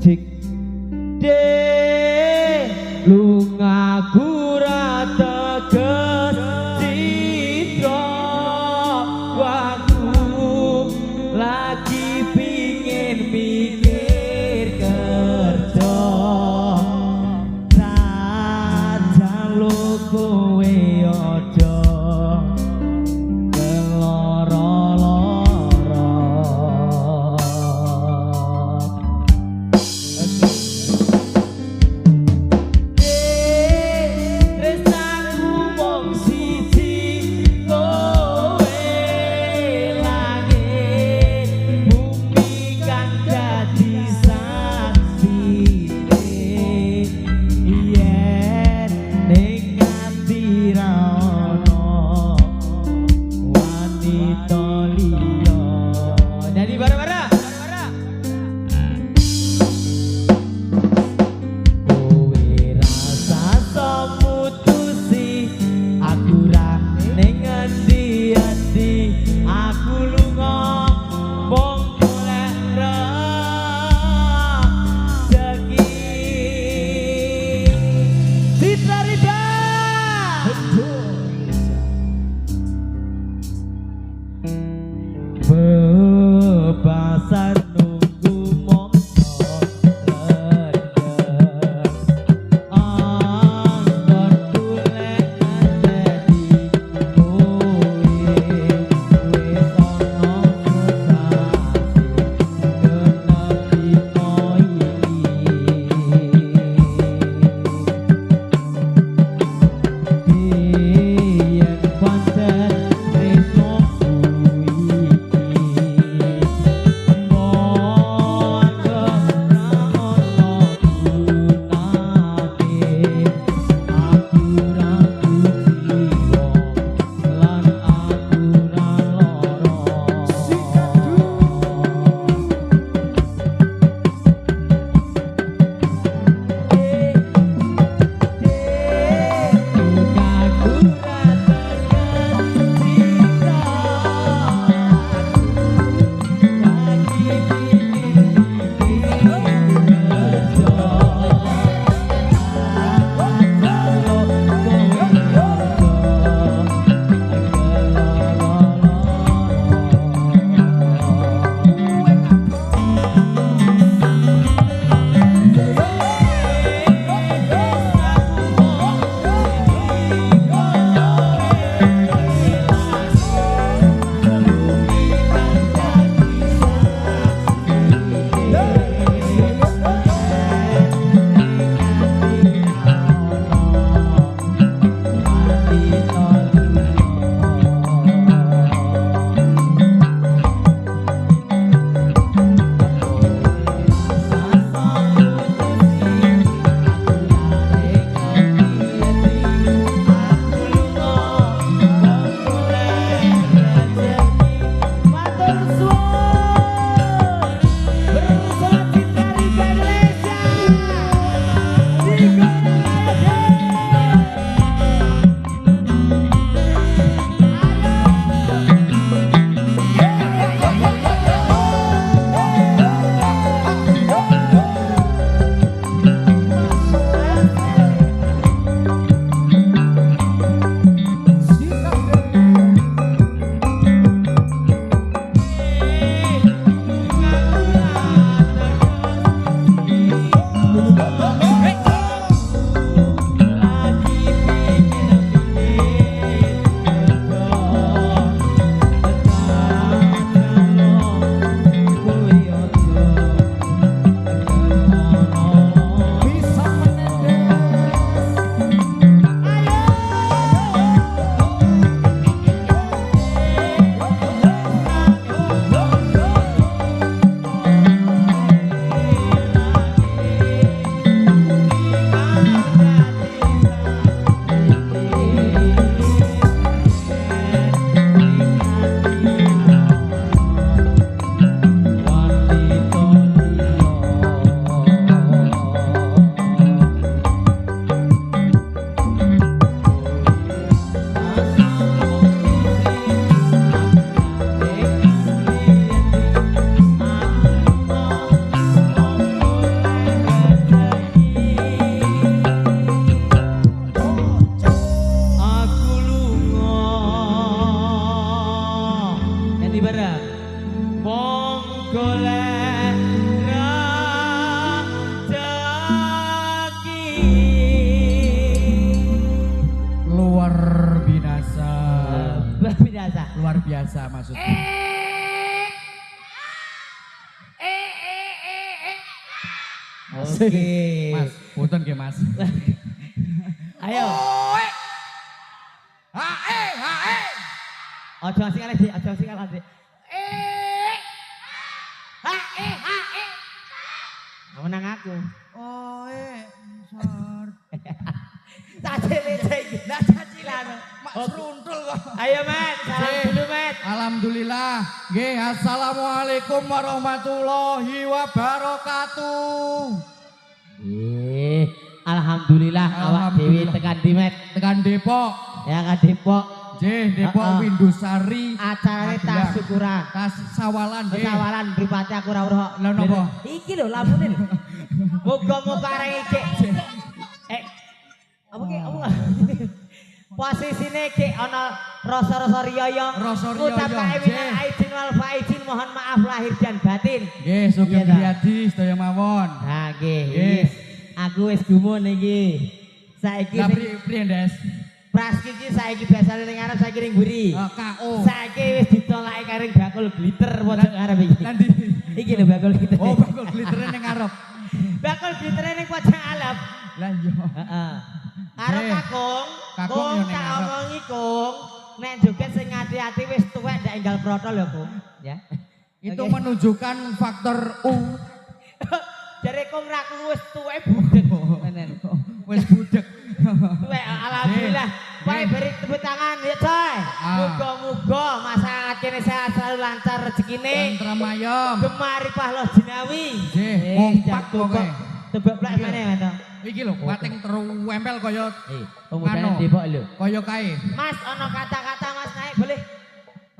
cik de lunga gura teges citra aku lagi pingin mikir kerja sajan lu kowe ojo biasa maksudnya. Oke. Mas, punten nggih Mas. Ayo. Hae. Ojo sing kalih, Dik. Ojo sing kalih, Dik. Menang aku. Sor. Nah, cacilan. Mak seruntul kok. Ayo, Met. Salam dulu, Met. Alhamdulillah. Nggih, assalamualaikum warahmatullahi wabarakatuh. Alhamdulillah awak dewi tekan di Met. Tekan Depok. Ya kan Depok. Nggih, Depok Windusari. Acarane tas syukuran. Tas sawalan nggih. Sawalan mripate aku ora weruh. Lha napa? Iki lho lamune lho. Muga-muga arek iki. Apa ki? Apa? Posisine ki ana rasa-rasa riyaya. Rasa riyaya. Ucapake minal aidin wal faizin, mohon maaf lahir dan batin. Nggih, sugeng riyadi sedaya mawon. Ha nggih. Aku wis gumun iki. Saiki Lah priye, Ndes? Praski iki saiki biasane ning arep saiki ning mburi. KO. Saiki wis ditolaki karo bakul glitter pojok arep iki. Nanti. Iki lho bakul glitter. Oh, bakul glittere ning ngarep. Bakul glitter ning pojok alep. Lah iya. Heeh. Karo Kakung, Kakung yo ning tak ngarep. omongi Kung, nek joget sing ati-ati wis tuwek ndak enggal protol ya, Kung. Ya. Itu Oke. menunjukkan faktor U. Jare Kung ra wis tuwek budek. Menen. Wis budek. Tuwek alhamdulillah. Baik beri tepuk tangan ya, Coy. Muga-muga masyarakat kene sehat selalu lancar rezekine. Tentrem ayem. Gemari pahloh jinawi. Nggih, ngompak pokoke. Tebak plek mana ya, Iki lho, pating teruempel kaya pemuda Depok lho. kaya kae. Mas, ono kata-kata Mas naik boleh?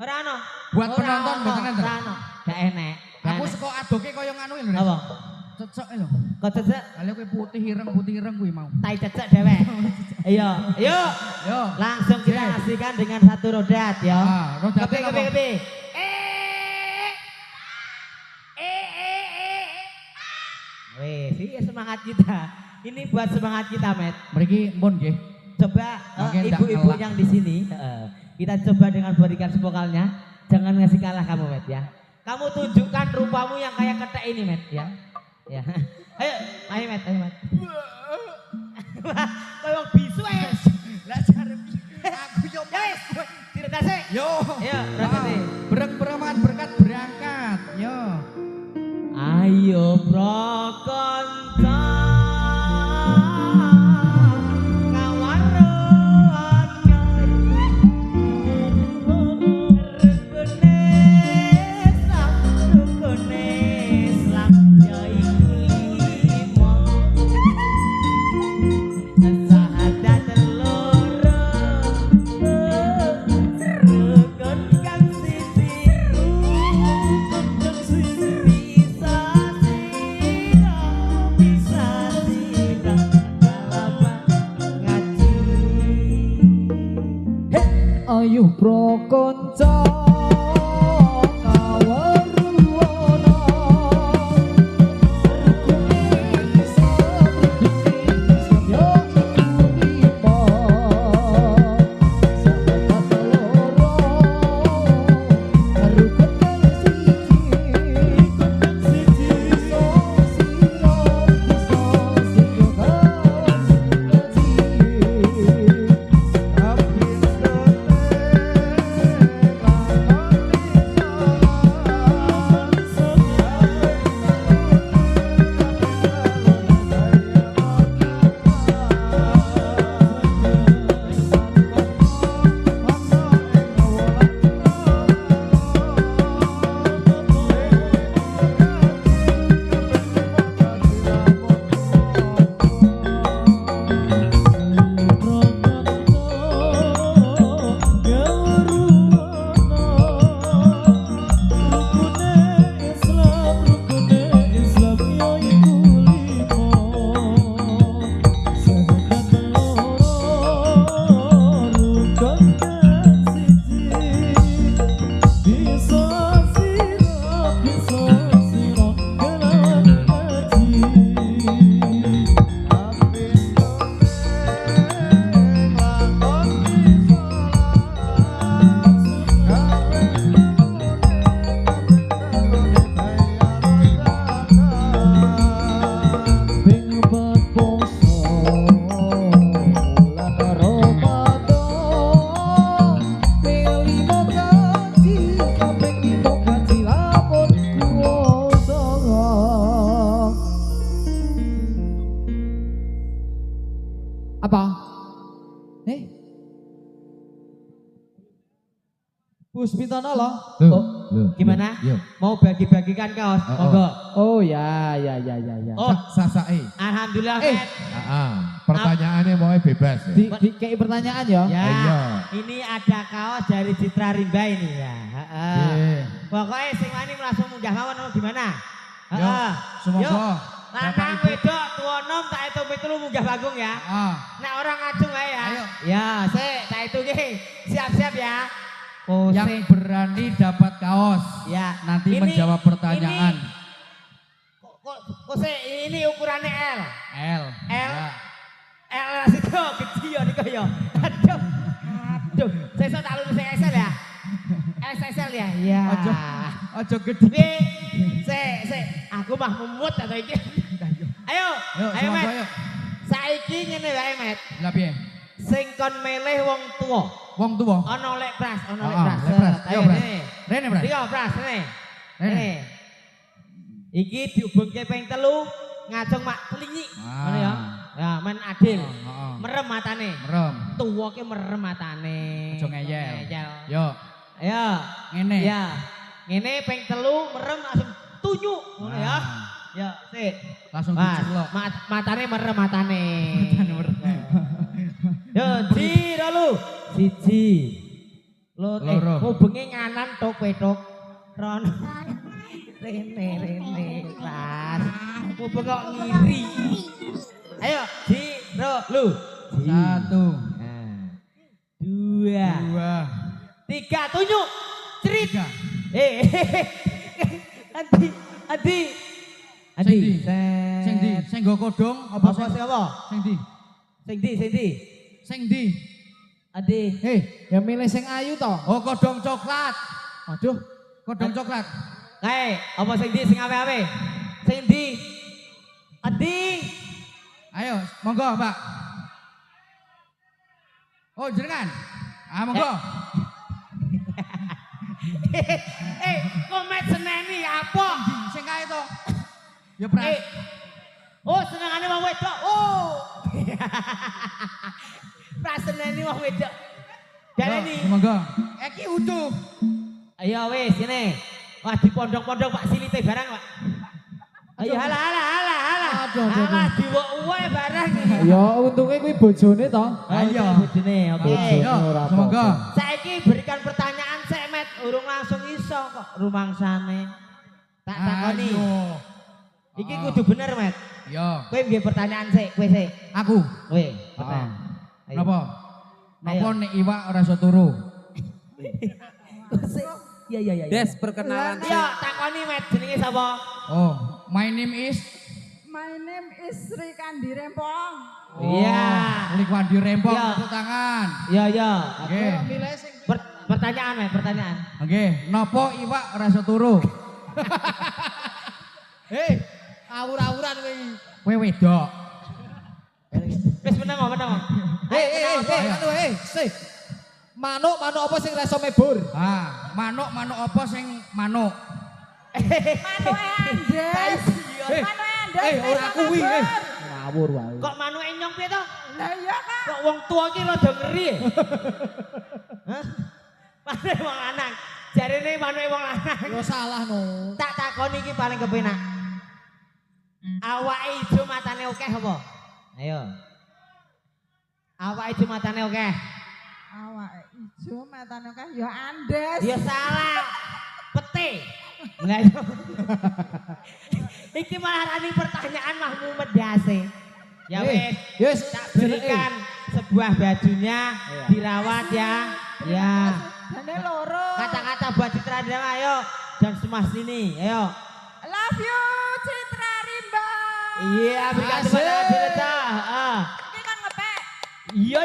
Ora ono. Buat Ora penonton ono, mboten enten. ora ono. Gak enek. Aku saka adoke kaya nganu lho. Apa? Cecek lho. Kok cecek? Kali kowe putih ireng kuwi mau. Tai cecek dewek. Ayo, ayo. Yo. Langsung kita asihkan dengan satu rodat ya. Rodate Kepe. Wih, sih semangat kita. Ini buat semangat kita, Met. Mriki mpun nggih. Coba Mungkin ndak ibu-ibu ngelak. yang di sini, kita coba dengan berikan vokalnya. Jangan ngasih kalah kamu, Met ya. Kamu tunjukkan rupamu yang kayak ketek ini, Met ya. Ya. Ayo, Met. Kayak bisu aja. Lah jare aku yo Guys, direkase. Yo. Ayo, berangkat. Berangkat berangkat. Yo. Ayo prokonco Ayo prokonco kaweruana yo iku sahabat loro karo keteng siji iso sira Kusmintono loh. Gimana? Yo. Mau bagi-bagikan kaos? Oh, oh. Monggo. Oh ya. Oh, Sasae. alhamdulillah, Eh. Met. Pertanyaannya mau bebas ya. Di kayak pertanyaan ya. Ya, Iya. ini ada kaos dari Citra Rimba ini ya. Nggih. Pokoknya sing wani langsung munggah mawon apa gimana? Yo, semoga Bapak Lanang Ibu. wedok tuwa nom tak itu pitulu munggah Bagong ya. Nek orang ngacung ae ya. Ayo. Ya, sik, tak itu nggih. Siap-siap ya. Yang berani dapat kaos. Ya, Nanti ini- menjawab pertanyaan. Kok sik ini ukurannya L. L. L. Ya. L situ gede ya niku ya. Aduh. Aduh, sesuk tak lulus XL ya. XL ya. Iya. Ojo gede. Tapi sik, aku mah memut atau iki. Ayo, Yuk, ayo semoga Met. yuk. Saiki ngene wae Met. Lah piye? Sing kon meleh wong tuwa. Wong tuwa. Ono lek pras, ono lek Ah, pras. lek pras. Ayo, Ayo, Pras. rene. Rene, Bro. Iki pras, rene. Rene. Rene. Iki dihubungke ping 3 ngacung mak telingi. Ngono ya. Ya, men adil. Heeh. Merem matane. Merem. Tuwa ki merem matane. Aja ngeyel. Ngeyel. Yo, Ayo. ngene. Ya. Ngene ping 3 merem langsung tunjuk ngono ya. Ya, sik. Langsung Mas, dicelok. matane merem matane. Matane merem. Yo, jiro lu. Siji. Loro. Hubunge nganan tok petok. Ron. Rene. Kelas. Hubung kok ngiri. Ayo, jiro lu. 1, Nah. 2. 2, 3 tunjuk. Cerit. 3. Adi. Sing ndi? Sing ndi? Sing nggo kodong apa Apa sih apa? Sing ndi? Sing ndi? Sing ndi? Adi. Hei, yang milih sing ayu toh. Oh, kodong coklat. Aduh, Kodong coklat. Kae, apa sing ndi sing awe-awe? Sing ndi? Adi. Ayo, monggo, Mbak. Oh, jenengan. Monggo. Komet seneni apa? Sing kae to. Ya, Pras. Oh, senengane wong wedok. Oh. Pra seneni wong wedok. Daleni. Yo, monggo. Iki utuh. Ayo wis sini. Wah di pondok-pondok Pak Silite barang, Pak. Ayo halah. Aduh. Diwok uwe barang. ya untungnya kuwi bojone toh. Ayo. Bojone, oke. Bojone Yo, ora semoga. apa-apa. Saiki berikan pertanyaan sik Met, urung langsung iso kok rumangsane. Tak takoni. Ayo. Iki kudu bener, Met. Yo, Kowe nggih pertanyaan sik, kowe sik. aku. Kowe, pertanyaan. Ayo. Napa? Napa Ayo. nek iwak ora iso turu? Iya. Des, perkenalan. Yo, takoni Met, jenenge sapa? Oh, my name is My name is Sri Kandi Rempong. Iya. Likwandi Rempong, Iya. tepuk tangan. Yo. Oke. Milih sing Pertanyaan, Met, pertanyaan. Oke, napa iwak ora iso turu? Hei, awur-awuran kowe. Kowe wedok. Wis meneng kok. Hei, sih. Manuk apa sing reso mebur? Manuk apa sing manuk? Manuke Andes. Manuke Andes. Ora kuwi. Ngawur wae. Kok manuke nyong piye to? Lah iya Kak. Kok wong tua ki rada ngeri. Hah? Manuke wong lanang. Jarene manuke wong lanang. Yo salah no. Tak takoni iki paling kepenak. Awake ijo matane akeh apa? Ayo. Awake ijo matane akeh. Awake ijo matane akeh ya Andes. Ya salah. Pete. Lah yo. Iki malah rani pertanyaan mah mumet biasa. Ya wis. Yes, Tak berikan sebuah bajunya dirawat ya. Ya. Jane loro. Kata-kata buat Citra Rimba ayo. Dan semua sini. Ayo. Love you Citra Rimba. Iya, berikan tepuk tangan Citra. Iki kan ngepek. Iya.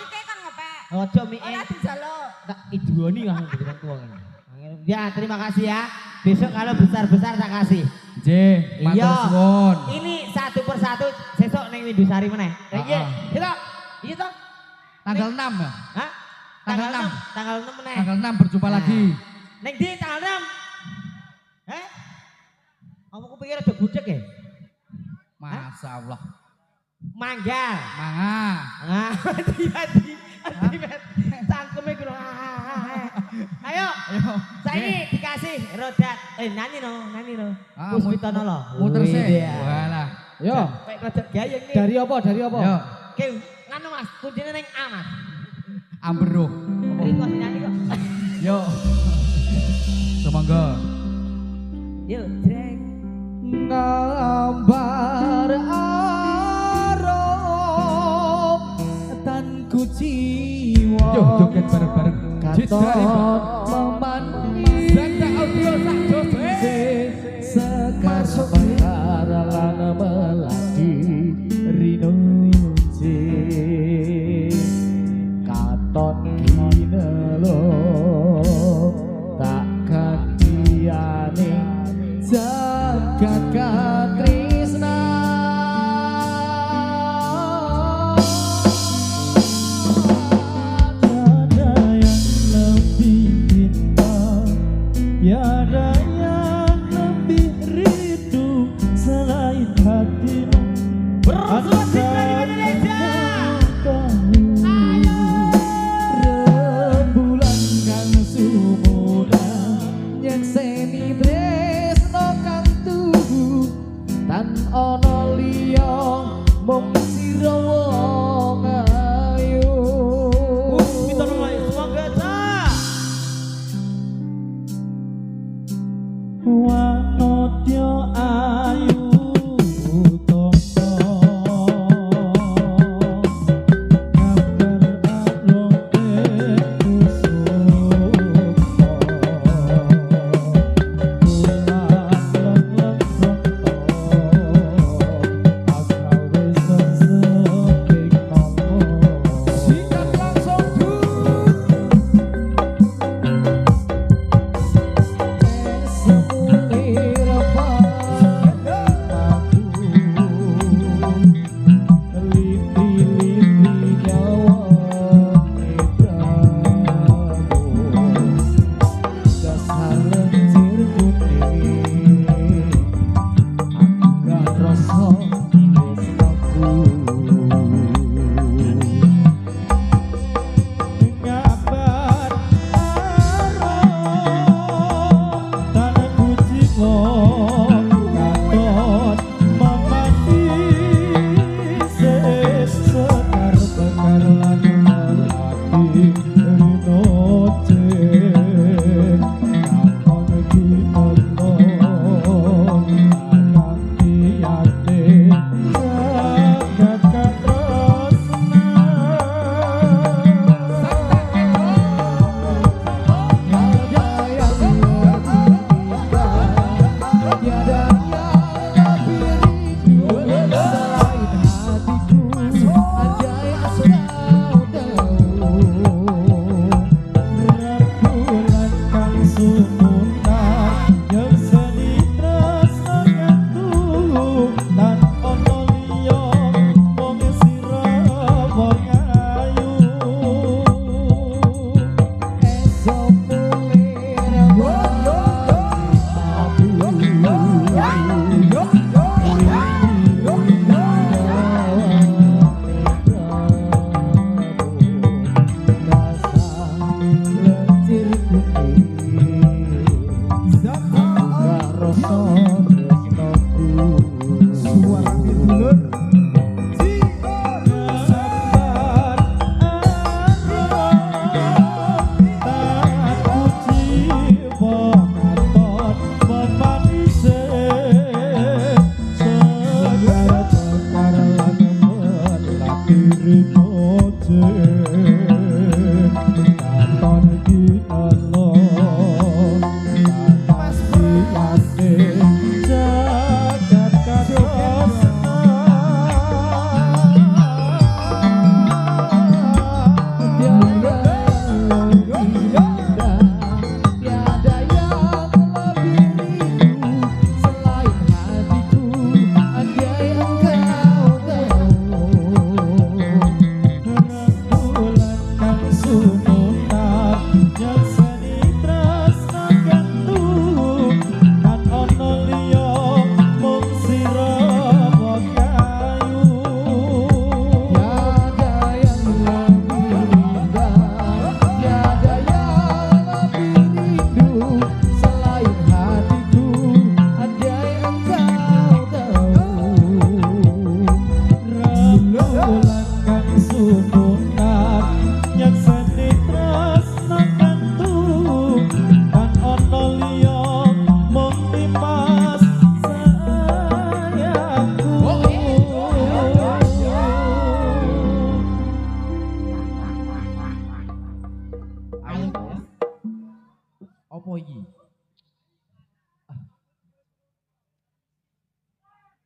Iki kan ngepek. Ojo mi. Ora dijaluk. Tak iduoni kamu dengan tuang ini. Ya, terima kasih ya. Besok kalau besar-besar tak kasih. J, matur suwun. Ini satu persatu besok neng Windusari meneh. Iya. Iya toh? Tanggal 6 ya? Hah? Tanggal 6. Tanggal 6 meneh. Tanggal 6 berjumpa Nah. lagi. Neng di tanggal 6. Kamu kupikir ada budek ya? Masya Allah. Manggal. Manga. Hati-hati. Cangkemnya kurang. Ayo. Ayo. Saiki dikasih rodat. Nyanyi no. Ah, Puspitono lo. Muter sih. Wih, dia. Walah. Yo, Kayak rodat gayeng nih. dari apa? Dari apa? Yo, Oke, nganu Mas, kuncinya ning A Mas. ambero. Riko sing nyanyi kok. Yo. Semangga. Yuk, jreng. Gambar arep tan kuciwa. Yo, joget bareng-bareng. Katon memani Benda audio sak jobe. sekar perkara lan melati rinunci katon kinelo tak kandiane jagat katrisna tiada yang lebih cinta tiada yang lebih rindu selain hatimu Bersuara dari Indonesia. rembulan kang sumuda nyekseni tresno kang tuhu tan ana liya mung sira wong ayu Puspitono wae, semoga dah. wanodya ayu utama gambar arote kusuma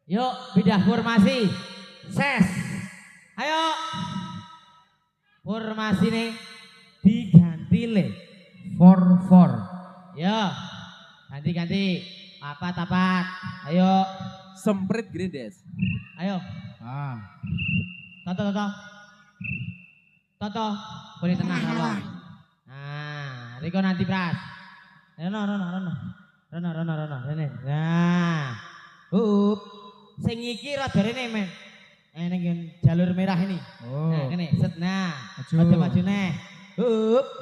Yuk, pindah formasi. Ses. Ayo. Formasi nih diganti le. 4-4. Yo. Ganti-ganti. Apat-apat. Ayo. Semprit Grindes. Ayo. Ah. Toto. Toto. Boleh tenang Toto. Nah, Riko nanti Pras. Rono. Rene. Nah. Sing iki rada rene men. Ning jalur merah ini. Oh. Nah, kene set. Nah. Maju. Maju neh.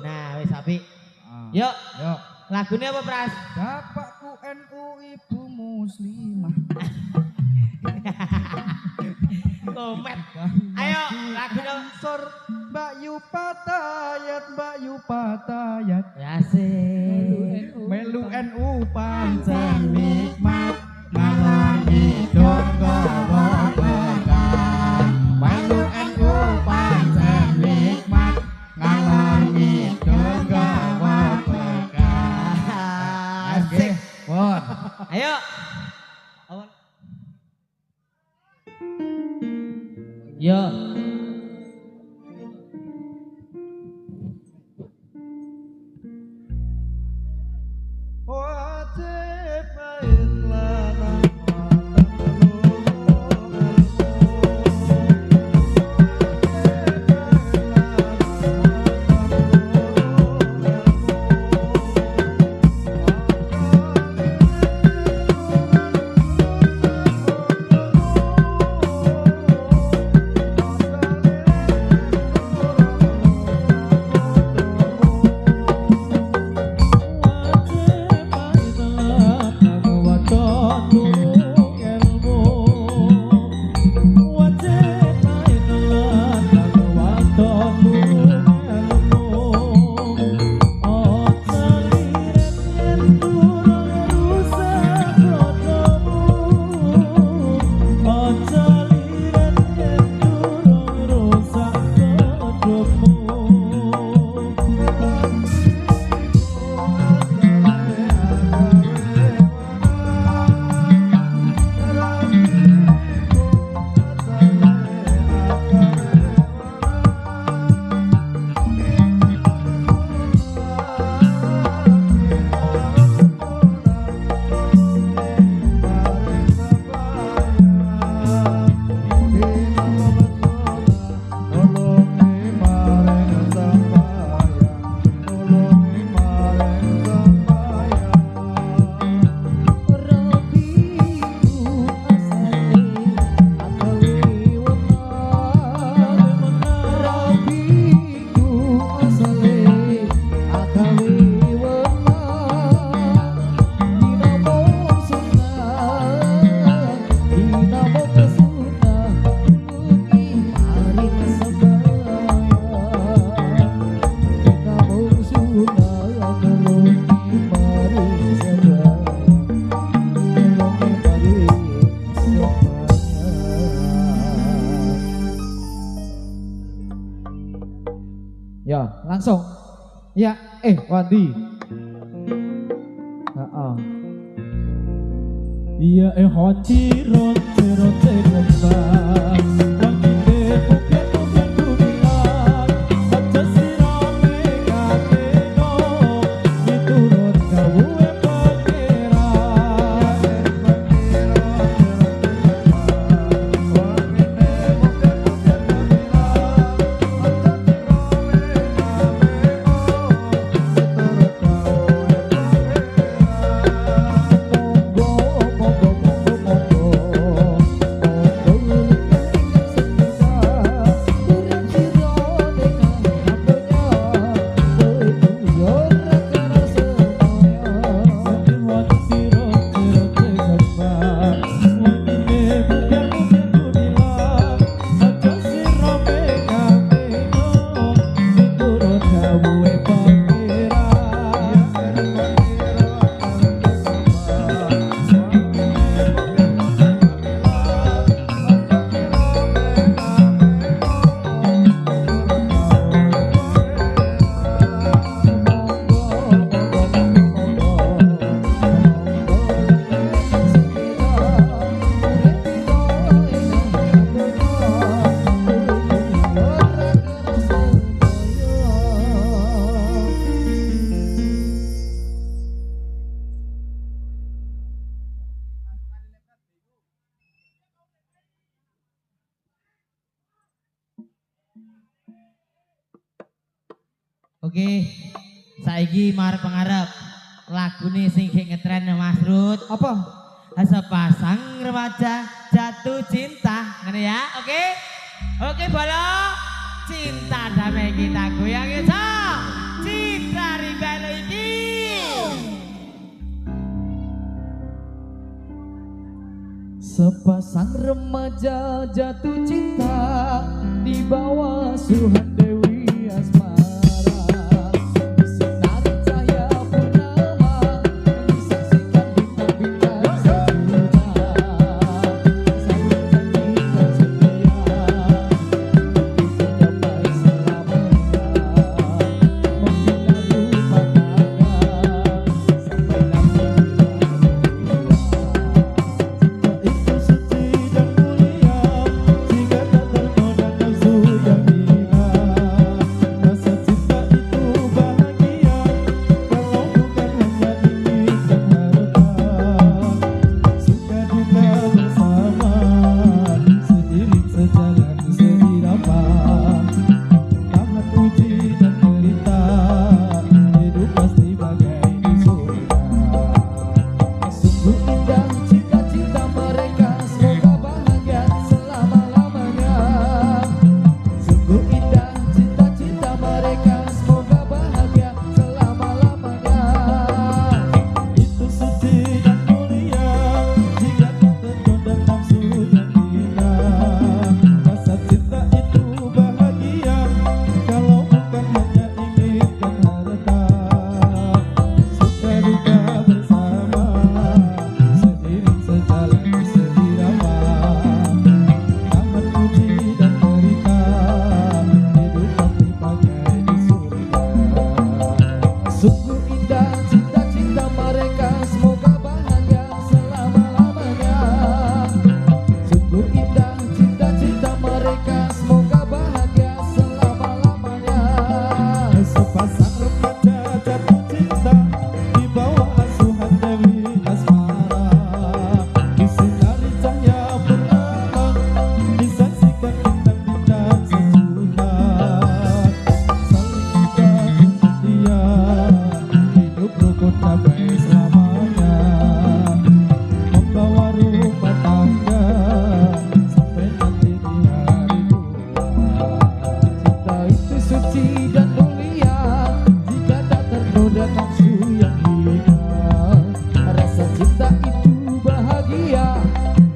Nah, wis apik. Ah. Yuk, Yuk. lagune apa Pras? Bapakku NU, ibu muslimah. Komet. Ayo, lagune Sor Mbak Yu patayat. Asik. Melu NU pancen nikmat ngalami donga berkah. Melu NU pancen nikmat ngalami donga berkah. Asik. Pun. Ayo. Awal. Yo. Wajib baik lanang Ya, langsung. Ya, Wandi. Heeh. Iya hoti rote kembang. Wangite bukan dumilan. Baca sirame kateno. Diturut kawuhe pangeran. Monggo Oke. Saiki marep pengarep lagune sing gek ngetren Mas Rut. Apa? Sepasang remaja jatuh cinta. Ngene ya. Oke. Oke, Bolo. Cinta damai kita goyang ya. Cinta Rigano iki. Sepasang remaja jatuh cinta di bawah suhan Dewi Asmara. Disinari cahaya purnama, disaksikan bintang-bintang sejuta. Sambut janji tersedia, untuk dapat selamanya membina rumah tangga sampai nanti itu suci dan mulia jika tak tergoda nafsu yang hina. Rasa cinta itu bahagia kalau bukan hanya ingin dan harta. Suka duka bersama seiring sejalan seirama. Tahan uji dan derita, hidup pasti bagai di surga. Sungguh indah cita-cita mereka, semoga bahagia selama-lamanya. Sungguh indah cita-cita mereka, semoga bahagia selama-lamanya. Itu suci dan mulia jika tak tergoda nafsu yang hina. Rasa cinta itu bahagia kalau bukan hanya ingin dan harta. Suka duka bersama seiring sejalan seirama. Tahan uji dan derita, hidup pasti bagai di surga. Sungguh indah cita-cita mereka, semoga bahagia selama-lamanya. Sungguh indah cita-cita mereka, semoga bahagia selama-lamanya. Sepasang remaja jatuh cinta di bawah asuhan Dewi Asmara. Disinari cahaya purnama, disaksikan bintang-bintang sejuta. Saling suka setia, hidup rukun damai selamanya. Membawa rumah tangga sampai nanti di hari tua. Cinta itu suci dan mulia jika tak tergoda nafsu yang hina. Rasa cinta itu bahagia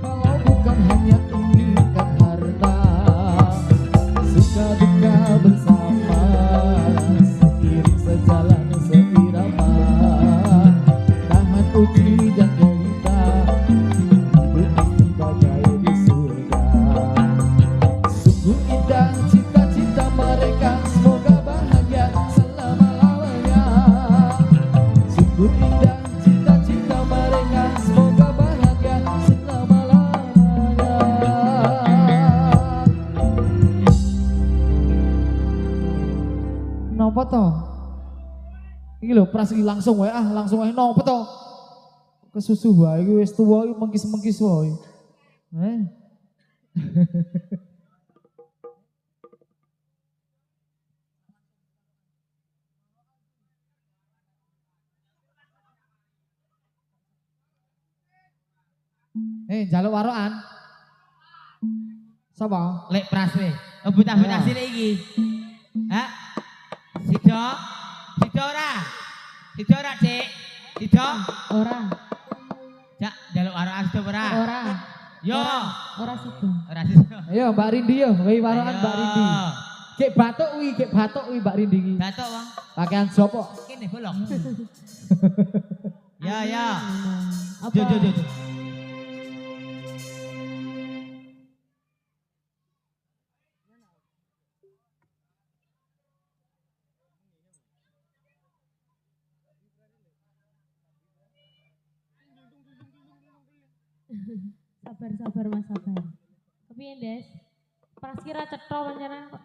kalau bukan hanya inginkan harta. Suka duka bersama seiring sejalan seirama. Tahan uji dan derita, hidup pasti bagai di surga. Sungguh indah cita-cita mereka, semoga bahagia selama-lamanya. Sungguh indah cita-cita mereka, semoga bahagia selama-lamanya. Napa to? Iki lho pras iki langsung wae langsung wae napa to? Kesusu wae iki wis tuwa iki mengkis-mengkis wae. Jaluk warokan. Sapa? Lek pras we. Buta-buta sini iki. Hah? Sido? Sido ora? Sido ora, Dik? Sido? Ora, Jak, jaluk warokan sido ora? ora, Yo. ora situ. Ora sido. Ayo Mbak Rindi yo, wi warokan Ayo. Mbak Rindi. Gek batuk wi Mbak Rindi iki. Datuk, Bang. Pakaian sopo? Kene bolong. Ya, ya. Apa? Jo. Sabar Mas sabar. Kepiye, Des? Praskira cetha panjenengan kok.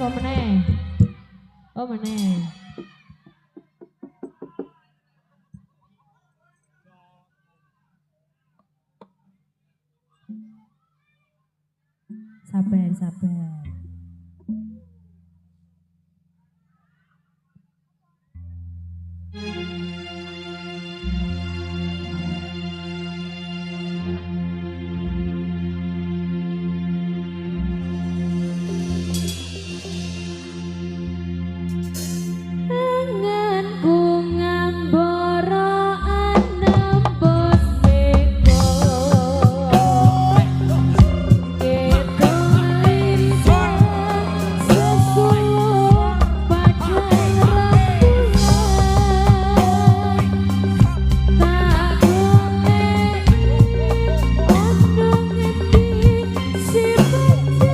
oh meneh. Oh meneh. Sabar, sabar. Anganku ngambara anembus meko Keto lintang sesuai padang rembulan Tak boleh ono ngendi si pacarino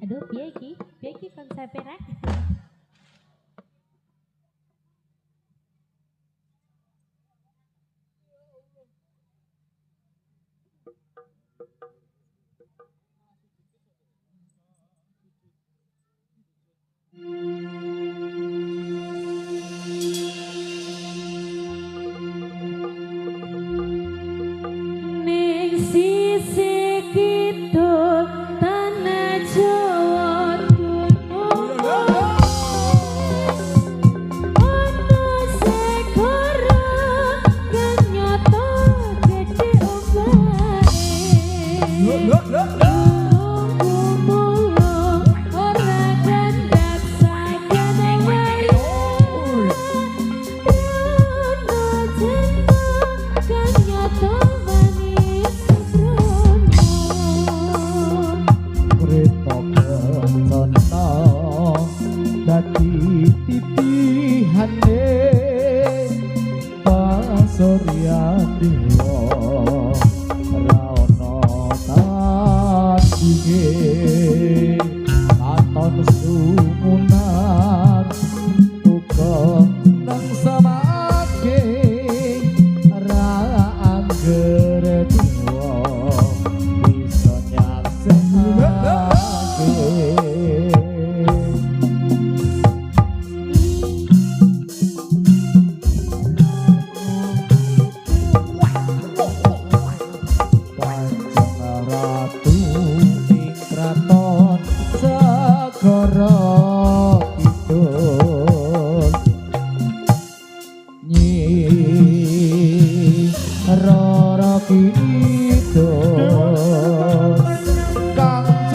Aduh, piye iki konsepe rek? Ning sisi kidul tanah Jawa ono segara kang nyata gedhe obare ora kandak saken wae dadi titihane pasurya dewa ora ono tandinge katon sumunan uga nang samake ra angger dewa bisa nyaksekake Rara kidul kang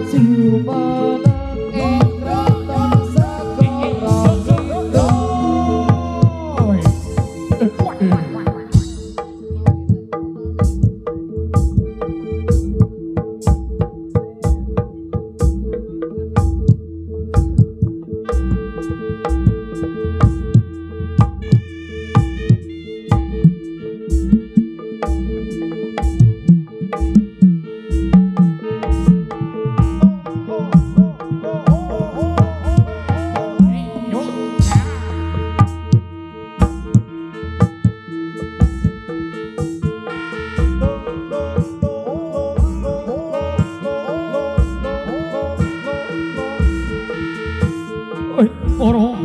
jumeneng ing kraton segara kita. Oro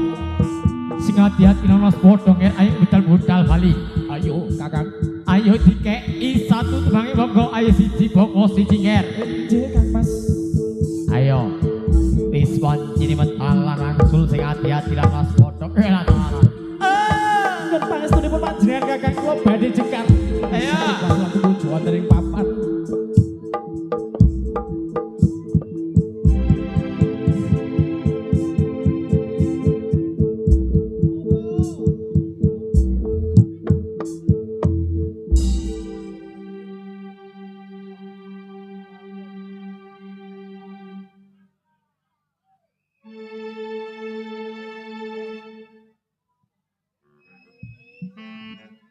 sing hati-hati nang padha nger ayo budal-budal bali. Ayo Kakang. Ayo dikeki satu tebange monggo ayo siji boko siji nger. Nggih Kang Mas. Ayo. Wis pancene metalan angsul sing hati-hati lan mas padha. Lah Ngen pangestunipun panjenengan Kakang kula badhe jengkar. Ayo. Laku tuju wonten ing papan.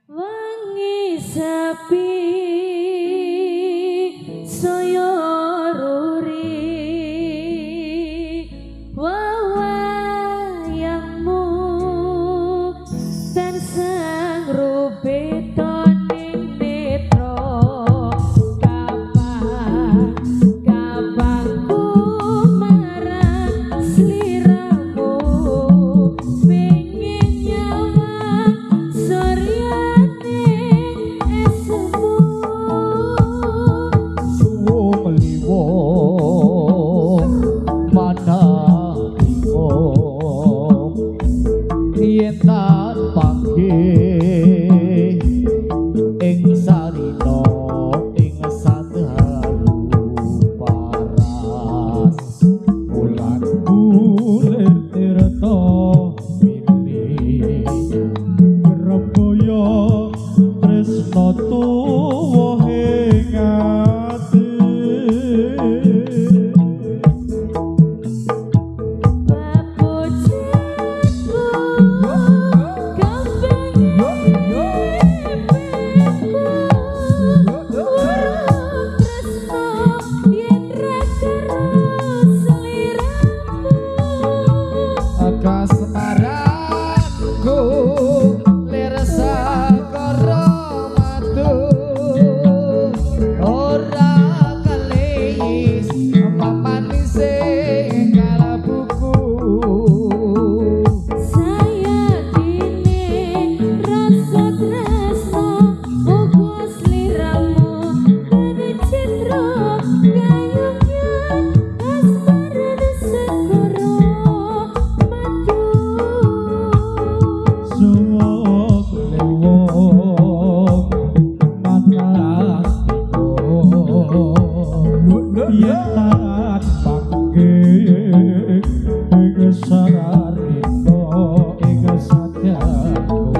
Wangi sepi saya ruri wawayangmu dan sang rubito ning netra kapan kabangku marang sliramu pengin nyawang soryane esmu Suwo meliwong mana bingung yen tak panggih ing sarina ing sadalu paras bulan bulir tirta milih Gerabaya tresna tuwa ing ati Papucetku gampange urung tresno yen ra karo sliramu kasemaranku lir sakara madu ora kelis mamanise kalabuku saya kini rasa tresno uga sliramu dadi citra gayungnya asmara segara madu suwo lewong manah yen tak panggih ing sararito ing sadyaku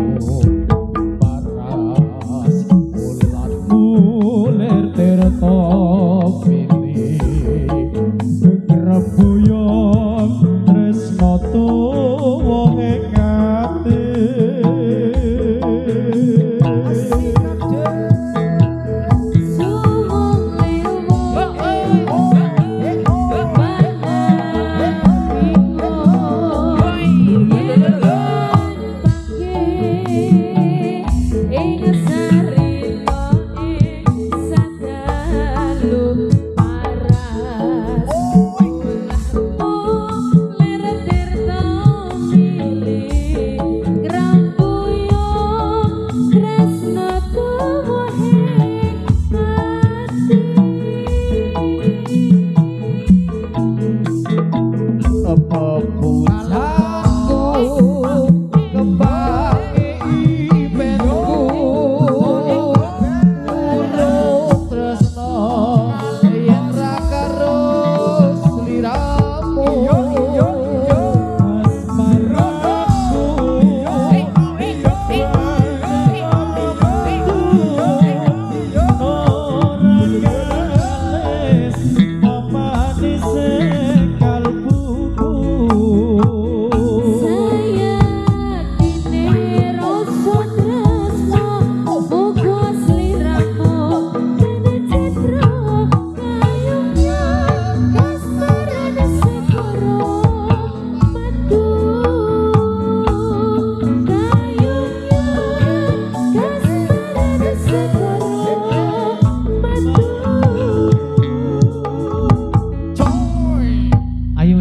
paras bulan bulir tirta pilih Gerabaya tresna tuwa ing ati suwung lewong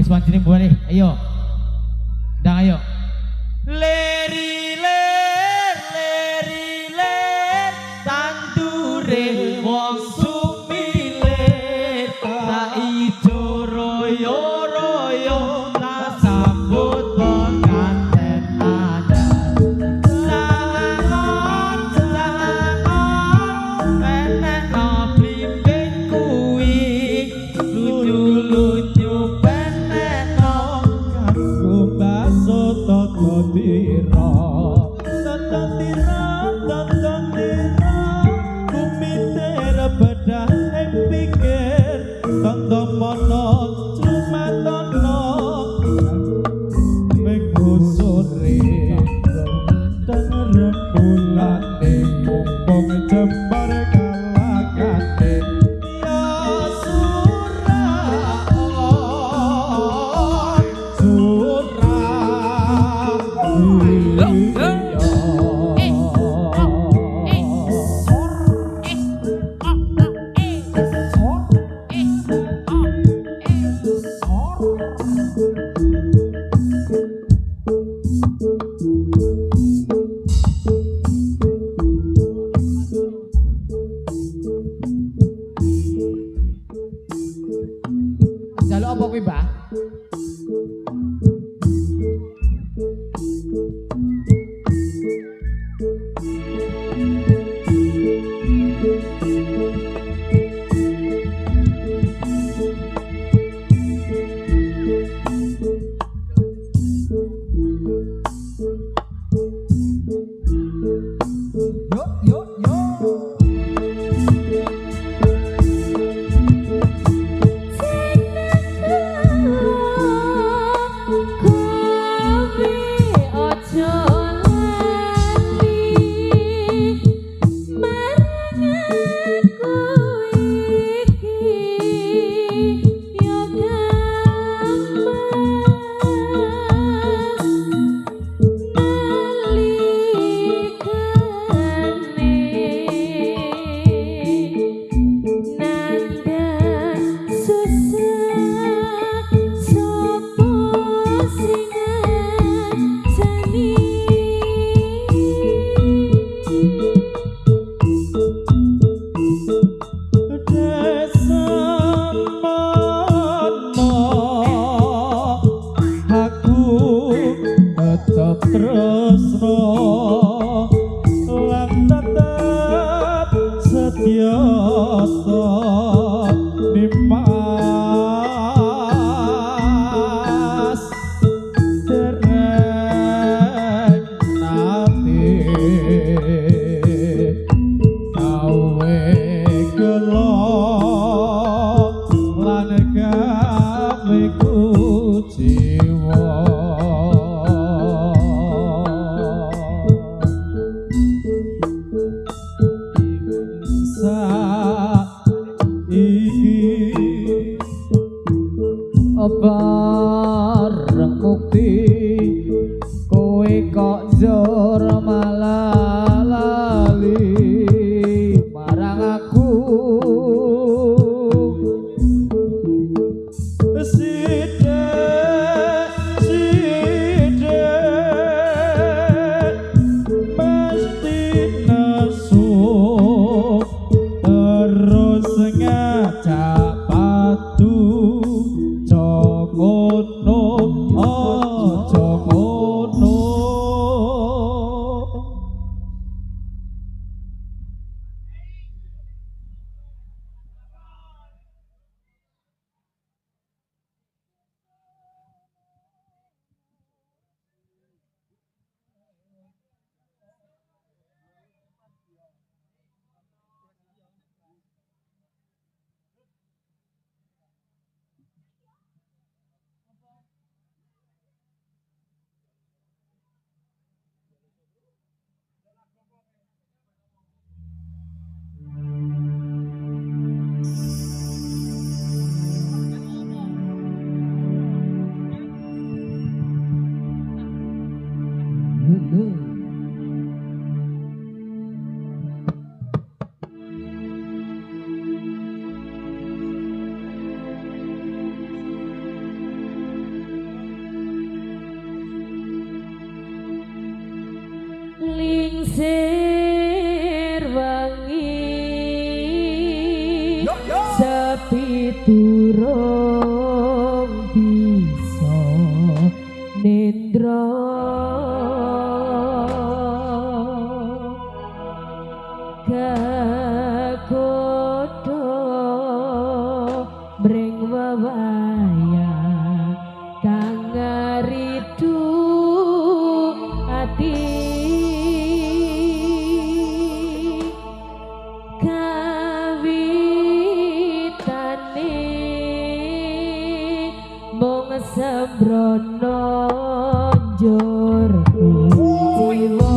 sewancine boleh. Ayo. Ndang ayo. Leri ler tandure wong sumilir tak ijo royo tak sambut penganten anyar sangon penekno blimbing kuwi lunyu penekno kanggo baso toto tira kumiter bedah ing pikir tanda mono cumatono minggu sore dan rembulan mumpung jembar kalakane ya Jaluk apa kuwi, Mbah? Sisir wangi sepi turung bisa nendra kakodo mring wewayang kang ngaridu ati kawitane mung sembrono njur jiwa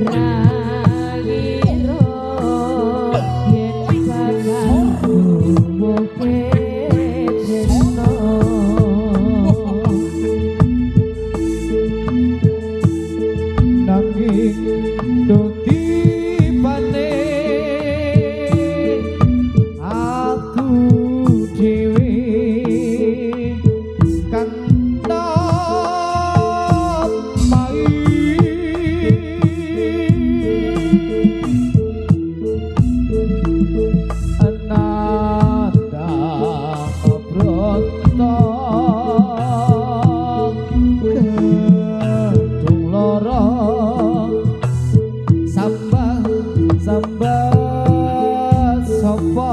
ragiro yen bakal mopedeno nanging doti pane aku dhewe kang namai ananda obroto gedung loro sambal sopo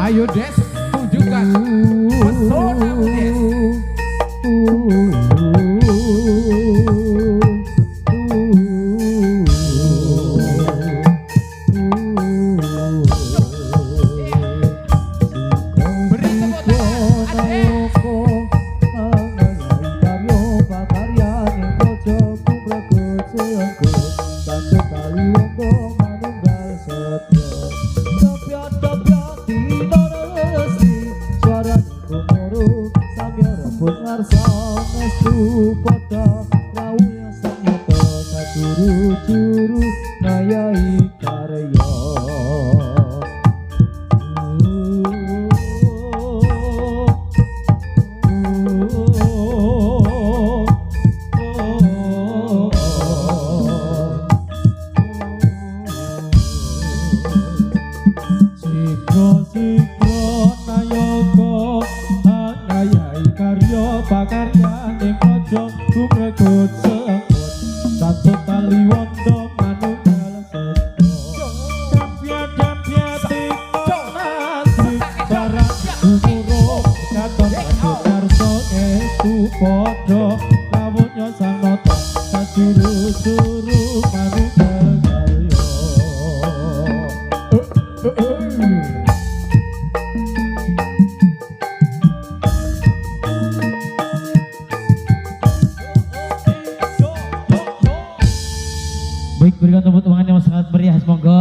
Ayo Des, tunjukkan pesonamu Des. Beri tepuk tangan, Ades. Juru ngayai karya Sikro nayoga Angayai karya pakarya ning praja kumregut sekut satu tali wondo manunggal sedo Dampya tiktok nasi barang umuro katon adut karso estu podo lawunya sang nata sasuru-suru manunggal karya Baik, berikan tepuk tangan yang sangat meriah, semoga